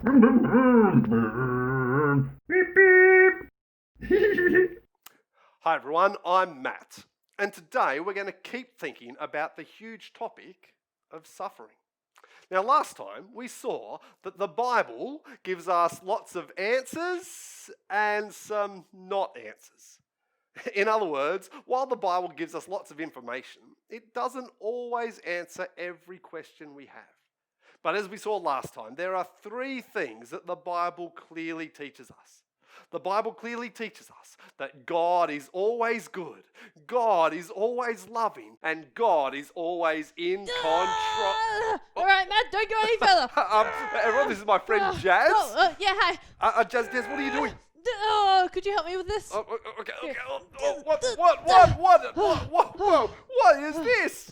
Beep, beep. Hi everyone, I'm Matt, and today we're going to keep thinking about the huge topic of suffering. Now, last time we saw that the Bible gives us lots of answers and some not answers. In other words, while the Bible gives us lots of information, it doesn't always answer every question we have. But as we saw last time, there are three things that the Bible clearly teaches us. The Bible clearly teaches us that God is always good, God is always loving, and God is always in control. All right, Matt, don't go any further. Everyone, this is my friend Jazz. Yeah, hi. Jazz, what are you doing? Could you help me with this? Okay. What is this?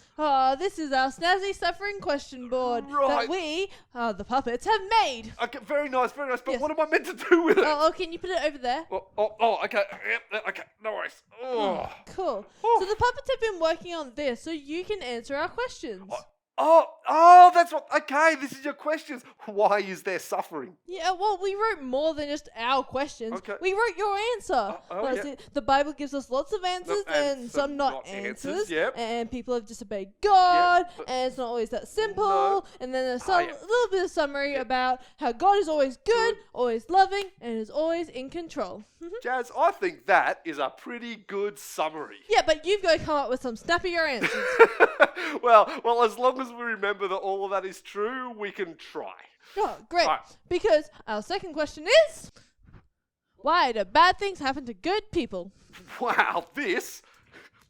This is our snazzy suffering question board Right. that we, the puppets, have made. Okay, very nice. But Yes. what am I meant to do with it? Can you put it over there? Okay. Yep, okay, no worries. Oh. Cool. Oh. So the puppets have been working on this so you can answer our questions. That's what. Okay, this is your questions. Why is there suffering? Yeah, well, we wrote more than just our questions. Okay. We wrote your answer. yeah. The Bible gives us lots of answers and some not answers. Yep. And people have disobeyed God, Yep. and it's not always that simple. No. And then there's Yeah. a little bit of summary about how God is always good, always loving, and is always in control. Jazz, I think that is a pretty good summary. Yeah, but you've got to come up with some snappier answers. well, as long as we remember that all of that is true, we can try. Oh, great. Right. Because our second question is, why do bad things happen to good people? Wow, this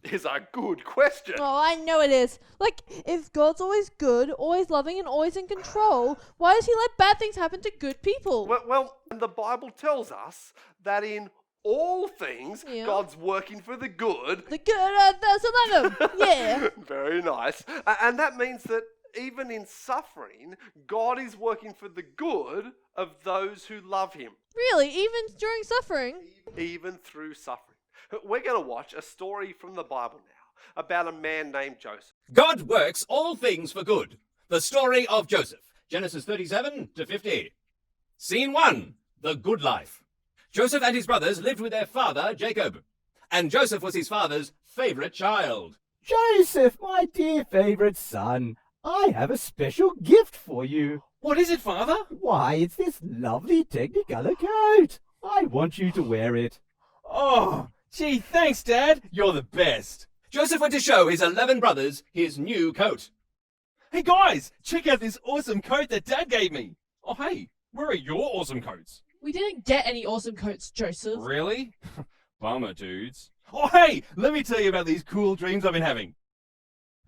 is a good question. Oh, I know it is. Like, if God's always good, always loving, and always in control, why does he let bad things happen to good people? Well, the Bible tells us that in all things, Yeah. God's working for the good. The good, there's a lot of yeah. Very nice. And that means that even in suffering, God is working for the good of those who love him, Really, even during suffering? even through suffering. We're going to watch a story from the Bible now about a man named Joseph. God works all things for good. The story of Joseph. Genesis 37 to 50. Scene 1. The good life. Joseph and his brothers lived with their father, Jacob. And Joseph was his father's favorite child. Joseph, my dear favourite son, I have a special gift for you. What is it, father? Why, it's this lovely Technicolor coat. I want you to wear it. Oh, gee, thanks, Dad. You're the best. Joseph went to show his 11 brothers his new coat. Hey, guys, check out this awesome coat that Dad gave me. Oh, hey, where are your awesome coats? We didn't get any awesome coats, Joseph. Really? Bummer, dudes. Oh, hey, let me tell you about these cool dreams I've been having.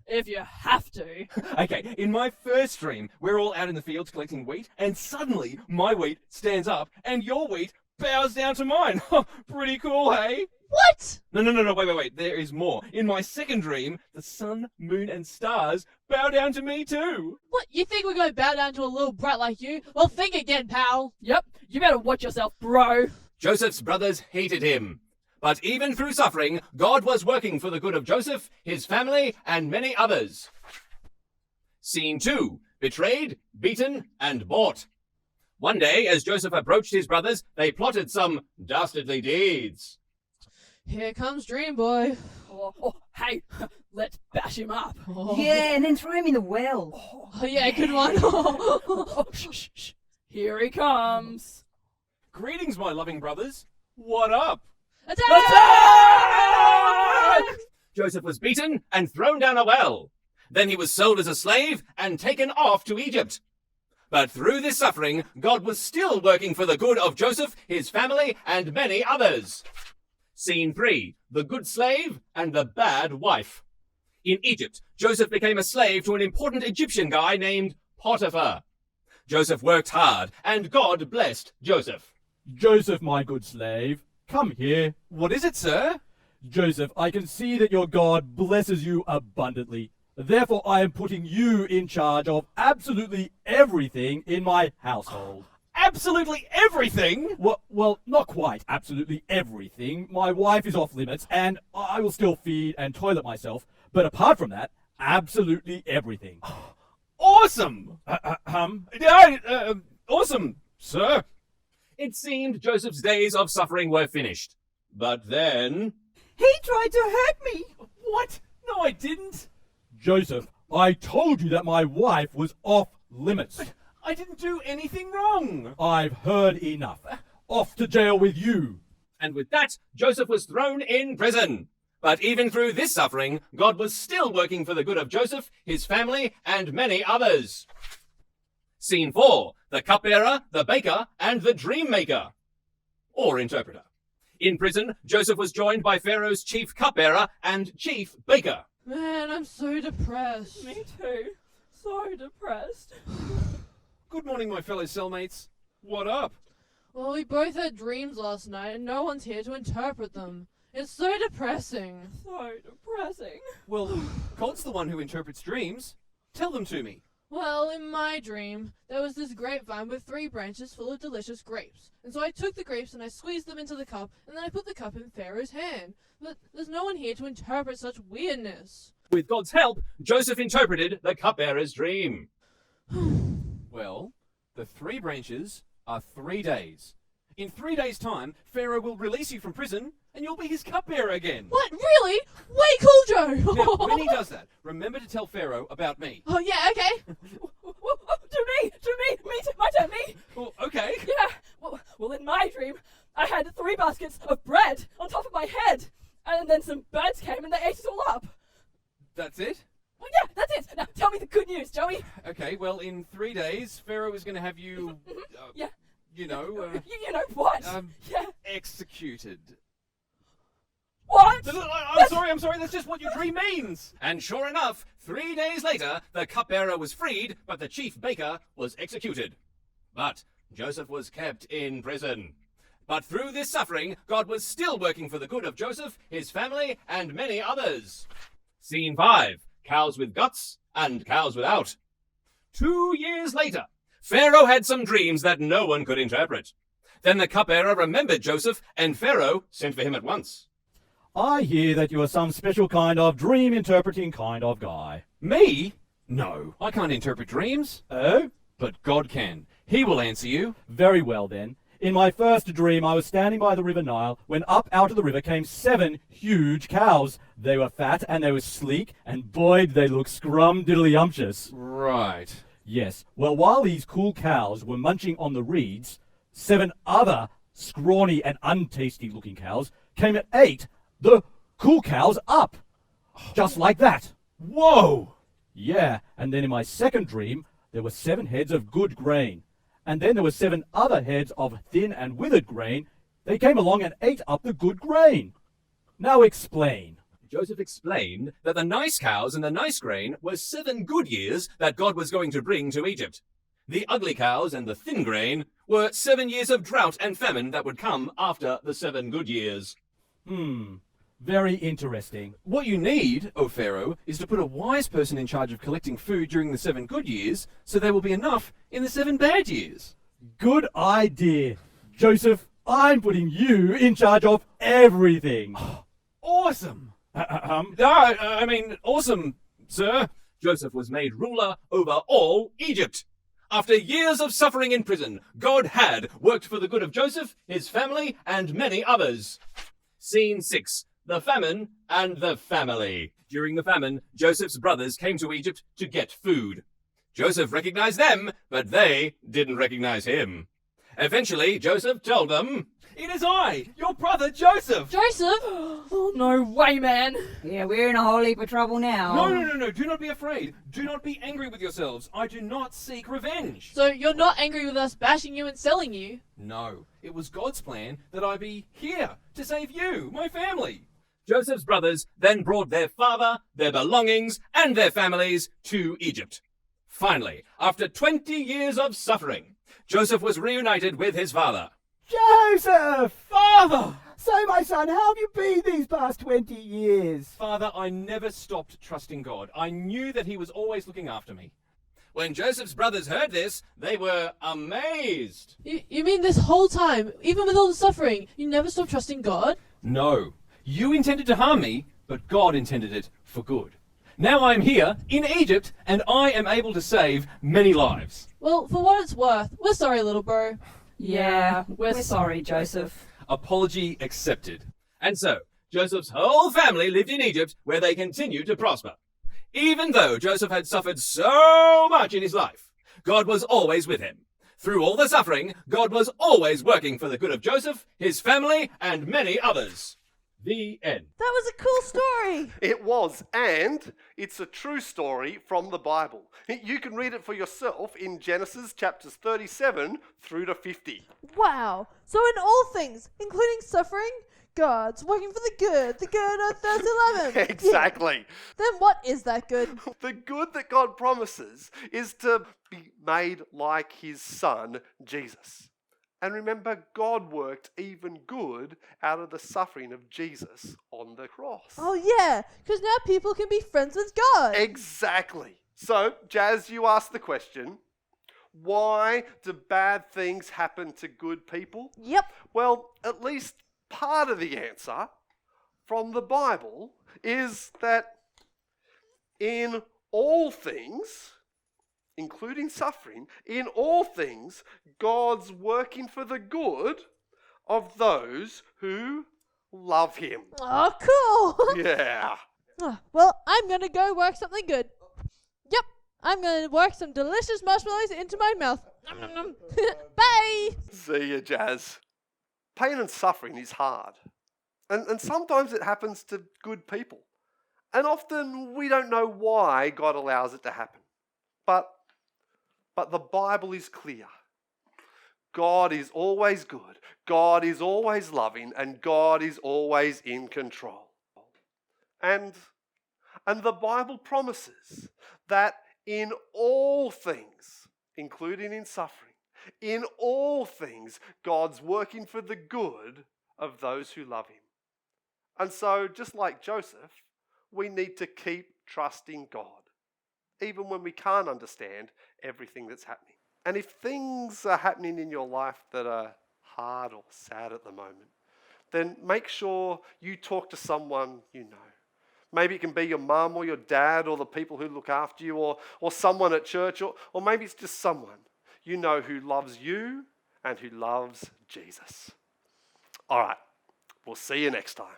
If you have to. Okay, in my first dream, we're all out in the fields collecting wheat, and suddenly my wheat stands up and your wheat bows down to mine. Pretty cool, hey? What? No, wait. There is more. In my second dream, the sun, moon, and stars bow down to me too. What, you think we're going to bow down to a little brat like you? Well, think again, pal. Yep, you better watch yourself, bro. Joseph's brothers hated him. But even through suffering, God was working for the good of Joseph, his family, and many others. Scene 2. Betrayed, beaten, and bought. One day, as Joseph approached his brothers, they plotted some dastardly deeds. Here comes Dream Boy. Hey, let's bash him up. Yeah, and then throw him in the well. Oh, yeah, good one. Shh. Here he comes. Greetings, my loving brothers. What up? Attack! Joseph was beaten and thrown down a well. Then he was sold as a slave and taken off to Egypt. But through this suffering, God was still working for the good of Joseph, his family, and many others. Scene 3. The good slave and the bad wife. In Egypt, Joseph became a slave to an important Egyptian guy named Potiphar. Joseph worked hard, and God blessed Joseph. Joseph, my good slave, come here. What is it, sir? Joseph, I can see that your God blesses you abundantly. Therefore, I am putting you in charge of absolutely everything in my household. Absolutely everything? Well, not quite absolutely everything. My wife is off limits, and I will still feed and toilet myself. But apart from that, absolutely everything. Awesome! Awesome! Sir? It seemed Joseph's days of suffering were finished. But then... He tried to hurt me. What? No, I didn't. Joseph, I told you that my wife was off limits. I didn't do anything wrong. I've heard enough. Off to jail with you. And with that, Joseph was thrown in prison. But even through this suffering, God was still working for the good of Joseph, his family, and many others. Scene 4. The cupbearer, the baker, and the dream maker. Or interpreter. In prison, Joseph was joined by Pharaoh's chief cupbearer and chief baker. Man, I'm so depressed. Me too. So depressed. Good morning, my fellow cellmates. What up? Well, we both had dreams last night and no one's here to interpret them. It's so depressing. So depressing. Well, God's the one who interprets dreams. Tell them to me. Well, in my dream, there was this grapevine with 3 branches full of delicious grapes. And so I took the grapes and I squeezed them into the cup, and then I put the cup in Pharaoh's hand. But there's no one here to interpret such weirdness. With God's help, Joseph interpreted the cupbearer's dream. Well, the 3 branches are 3 days. In 3 days' time, Pharaoh will release you from prison, and you'll be his cupbearer again. What? Really? Way cool, Joe! Now, when he does that, remember to tell Pharaoh about me. Oh, yeah, okay. My turn, me. Well, okay. Yeah. Well, in my dream, I had 3 baskets of bread on top of my head, and then some birds came and they ate it all up. That's it? Well, yeah, that's it. Now, tell me the good news, Joey. Okay, well, in 3 days, Pharaoh is going to have you, Yeah. you know, You know what? Yeah. executed. What? I'm sorry, that's just what your dream means. And sure enough, 3 days later, the cupbearer was freed, but the chief baker was executed. But Joseph was kept in prison. But through this suffering, God was still working for the good of Joseph, his family, and many others. Scene 5. Cows with guts and cows without. 2 years later, Pharaoh had some dreams that no one could interpret. Then the cupbearer remembered Joseph, and Pharaoh sent for him at once. I hear that you are some special kind of dream interpreting kind of guy. Me? No, I can't interpret dreams. Oh? But God can. He will answer you. Very well then. In my first dream, I was standing by the River Nile when up out of the river came 7 huge cows. They were fat and they were sleek, and boy, they looked scrum-diddly-umptious. Right. Yes, well, while these cool cows were munching on the reeds, 7 other scrawny and untasty-looking cows came and ate the cool cows up. Just like that. Whoa! Yeah, and then in my second dream, there were 7 heads of good grain. And then there were 7 other heads of thin and withered grain. They came along and ate up the good grain. Now explain. Joseph explained that the nice cows and the nice grain were 7 good years that God was going to bring to Egypt. The ugly cows and the thin grain were 7 years of drought and famine that would come after the 7 good years. Very interesting. What you need, O Pharaoh, is to put a wise person in charge of collecting food during the 7 good years, so there will be enough in the 7 bad years. Good idea. Joseph, I'm putting you in charge of everything. Awesome! I mean, awesome, sir. Joseph was made ruler over all Egypt. After years of suffering in prison, God had worked for the good of Joseph, his family, and many others. Scene 6. The famine and the family. During the famine, Joseph's brothers came to Egypt to get food. Joseph recognized them, but they didn't recognize him. Eventually, Joseph told them, It is I, your brother Joseph! Joseph? Oh, no way, man. Yeah, we're in a whole heap of trouble now. No, do not be afraid. Do not be angry with yourselves. I do not seek revenge. So you're not angry with us bashing you and selling you? No, it was God's plan that I be here to save you, my family. Joseph's brothers then brought their father, their belongings, and their families to Egypt. Finally, after 20 years of suffering, Joseph was reunited with his father. Joseph! Father! So, my son, how have you been these past 20 years? Father, I never stopped trusting God. I knew that he was always looking after me. When Joseph's brothers heard this, they were amazed. You mean this whole time, even with all the suffering, you never stopped trusting God? No, you intended to harm me, but God intended it for good. Now I'm here in Egypt and I am able to save many lives. Well, for what it's worth, we're sorry, little bro. Yeah, we're sorry, Joseph. Apology accepted. And so, Joseph's whole family lived in Egypt, where they continued to prosper. Even though Joseph had suffered so much in his life, God was always with him. Through all the suffering, God was always working for the good of Joseph, his family, and many others. The end. That was a cool story. It was, and it's a true story from the Bible. You can read it for yourself in Genesis chapters 37 through to 50. Wow. So in all things, including suffering, God's working for the good of those who love him. Exactly. Yeah. Then what is that good? The good that God promises is to be made like his son, Jesus. And remember, God worked even good out of the suffering of Jesus on the cross. Oh yeah, because now people can be friends with God. Exactly. So, Jazz, you asked the question, why do bad things happen to good people? Yep. Well, at least part of the answer from the Bible is that in all things, including suffering, in all things, God's working for the good of those who love him. Oh, cool. Yeah. Well, I'm going to go work something good. Yep. I'm going to work some delicious marshmallows into my mouth. Nom, nom, nom. Bye. See ya, Jazz. Pain and suffering is hard. And sometimes it happens to good people. And often we don't know why God allows it to happen. But the Bible is clear. God is always good. God is always loving. And God is always in control. And the Bible promises that in all things, including in suffering, in all things, God's working for the good of those who love him. And so, just like Joseph, we need to keep trusting God, even when we can't understand everything that's happening. And if things are happening in your life that are hard or sad at the moment, then make sure you talk to someone you know. Maybe it can be your mum or your dad or the people who look after you or someone at church or maybe it's just someone you know who loves you and who loves Jesus. All right, we'll see you next time.